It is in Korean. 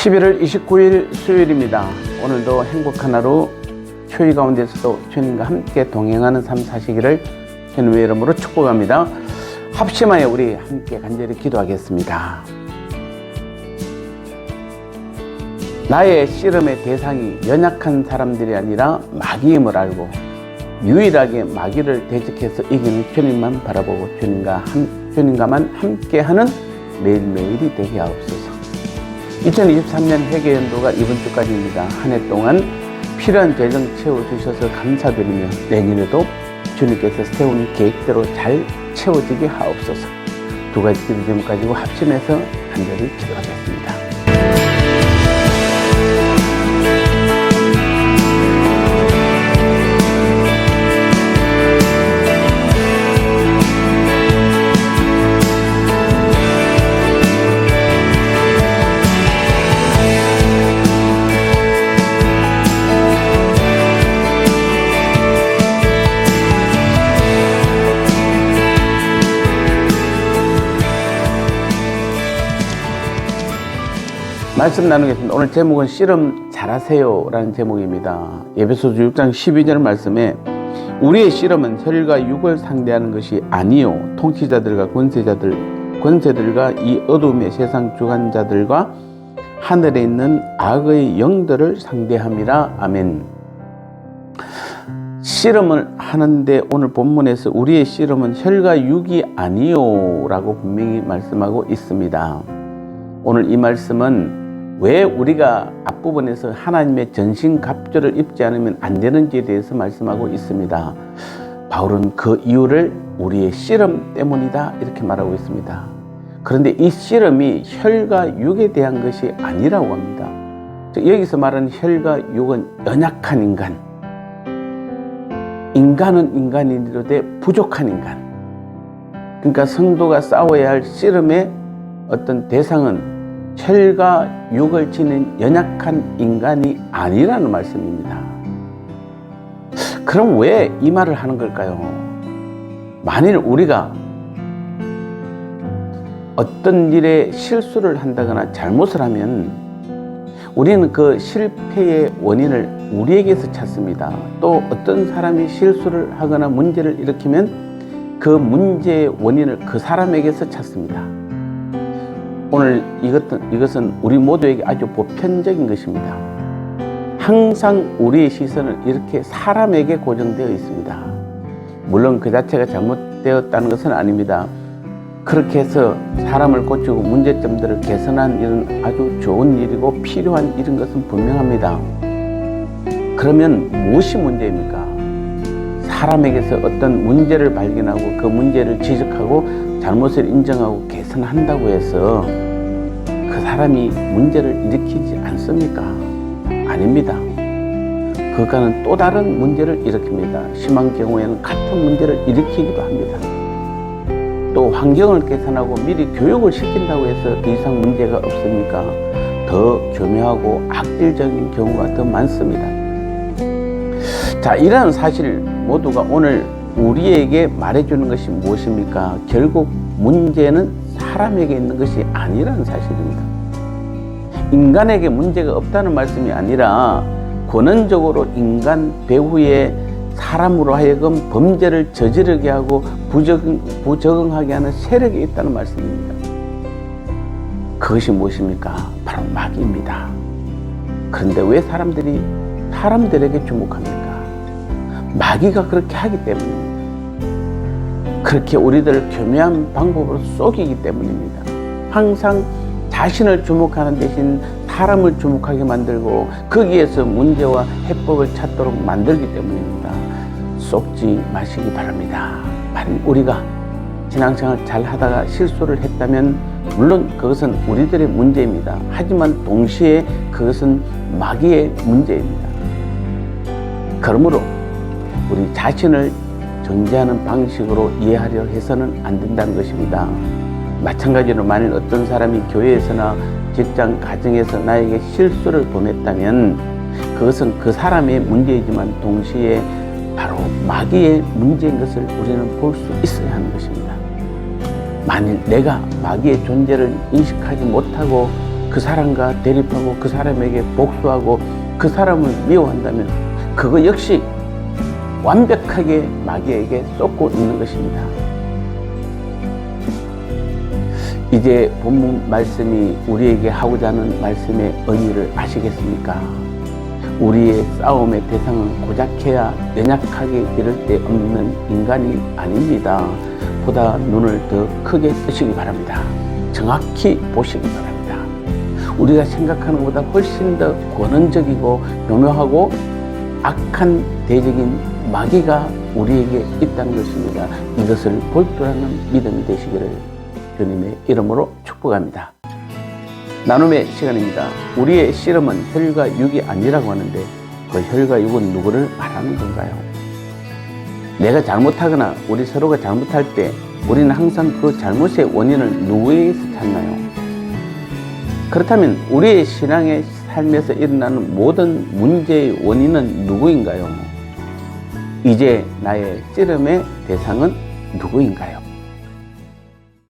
(11월 29일) 수요일입니다. 오늘도 행복한 하루, 휴일 가운데서도 주님과 함께 동행하는 삶 사시기를 주님의 이름으로 축복합니다. 합심하여 우리 함께 간절히 기도하겠습니다. 나의 씨름의 대상이 연약한 사람들이 아니라 마귀임을 알고 유일하게 마귀를 대적해서 이기는 주님만 바라보고 주님과만 함께하는 매일매일이 되게 하옵소서. 2023년 회계연도가 이번 주까지입니다. 한 해 동안 필요한 재정 채워주셔서 감사드리며 내년에도 주님께서 세운 계획대로 잘 채워지게 하옵소서. 두 가지 기도 제목 가지고 합심해서 간절히 기도하겠습니다. 말씀 나누겠습니다. 오늘 제목은 씨름 잘하세요 라는 제목입니다. 에베소서 6장 12절 말씀에 우리의 씨름은 혈과 육을 상대하는 것이 아니요 통치자들과 권세들과 이 어둠의 세상 주관자들과 하늘에 있는 악의 영들을 상대함이라. 아멘. 씨름을 하는데 오늘 본문에서 우리의 씨름은 혈과 육이 아니요 라고 분명히 말씀하고 있습니다. 오늘 이 말씀은 왜 우리가 앞부분에서 하나님의 전신갑주를 입지 않으면 안 되는지에 대해서 말씀하고 있습니다. 바울은 그 이유를 우리의 씨름 때문이다 이렇게 말하고 있습니다. 그런데 이 씨름이 혈과 육에 대한 것이 아니라고 합니다. 여기서 말하는 혈과 육은 연약한 인간, 인간은 인간이로되 부족한 인간. 그러니까 성도가 싸워야 할 씨름의 어떤 대상은 혈과 육을 지닌 연약한 인간이 아니라는 말씀입니다. 그럼 왜 이 말을 하는 걸까요? 만일 우리가 어떤 일에 실수를 한다거나 잘못을 하면 우리는 그 실패의 원인을 우리에게서 찾습니다. 또 어떤 사람이 실수를 하거나 문제를 일으키면 그 문제의 원인을 그 사람에게서 찾습니다. 오늘 이것은 우리 모두에게 아주 보편적인 것입니다. 항상 우리의 시선은 이렇게 사람에게 고정되어 있습니다. 물론 그 자체가 잘못되었다는 것은 아닙니다. 그렇게 해서 사람을 고치고 문제점들을 개선한 일은 아주 좋은 일이고 필요한 일인 것은 분명합니다. 그러면 무엇이 문제입니까? 사람에게서 어떤 문제를 발견하고 그 문제를 지적하고 잘못을 인정하고 개선한다고 해서 그 사람이 문제를 일으키지 않습니까? 아닙니다. 그것과는 또 다른 문제를 일으킵니다. 심한 경우에는 같은 문제를 일으키기도 합니다. 또 환경을 개선하고 미리 교육을 시킨다고 해서 더 이상 문제가 없습니까? 더 교묘하고 악질적인 경우가 더 많습니다. 자, 이러한 사실 모두가 오늘 우리에게 말해주는 것이 무엇입니까? 결국 문제는 사람에게 있는 것이 아니라는 사실입니다. 인간에게 문제가 없다는 말씀이 아니라 권원적으로 인간 배후에 사람으로 하여금 범죄를 저지르게 하고 부적응하게 하는 세력이 있다는 말씀입니다. 그것이 무엇입니까? 바로 마귀입니다. 그런데 왜 사람들이 사람들에게 주목합니까? 마귀가 그렇게 하기 때문입니다. 그렇게 우리들을 교묘한 방법으로 속이기 때문입니다. 항상 자신을 주목하는 대신 사람을 주목하게 만들고 거기에서 문제와 해법을 찾도록 만들기 때문입니다. 속지 마시기 바랍니다. 만약 우리가 신앙생활 잘 하다가 실수를 했다면 물론 그것은 우리들의 문제입니다. 하지만 동시에 그것은 마귀의 문제입니다. 그러므로 우리 자신을 정죄하는 방식으로 이해하려 해서는 안 된다는 것입니다. 마찬가지로 만일 어떤 사람이 교회에서나 직장, 가정에서 나에게 실수를 범했다면 그것은 그 사람의 문제이지만 동시에 바로 마귀의 문제인 것을 우리는 볼 수 있어야 하는 것입니다. 만일 내가 마귀의 존재를 인식하지 못하고 그 사람과 대립하고 그 사람에게 복수하고 그 사람을 미워한다면 그거 역시 완벽하게 마귀에게 쏟고 있는 것입니다. 이제 본문 말씀이 우리에게 하고자 하는 말씀의 의미를 아시겠습니까? 우리의 싸움의 대상은 고작해야 연약하게 이를 데 없는 인간이 아닙니다. 보다 눈을 더 크게 뜨시기 바랍니다. 정확히 보시기 바랍니다. 우리가 생각하는 것보다 훨씬 더 권능적이고 교묘하고 악한 대적인 마귀가 우리에게 있다는 것입니다. 이것을 볼 줄 아는 믿음이 되시기를 주님의 이름으로 축복합니다. 나눔의 시간입니다. 우리의 씨름은 혈과 육이 아니라고 하는데 그 혈과 육은 누구를 말하는 건가요? 내가 잘못하거나 우리 서로가 잘못할 때 우리는 항상 그 잘못의 원인을 누구에게서 찾나요? 그렇다면 우리의 신앙의 삶에서 일어나는 모든 문제의 원인은 누구인가요? 이제 나의 씨름의 대상은 누구인가요?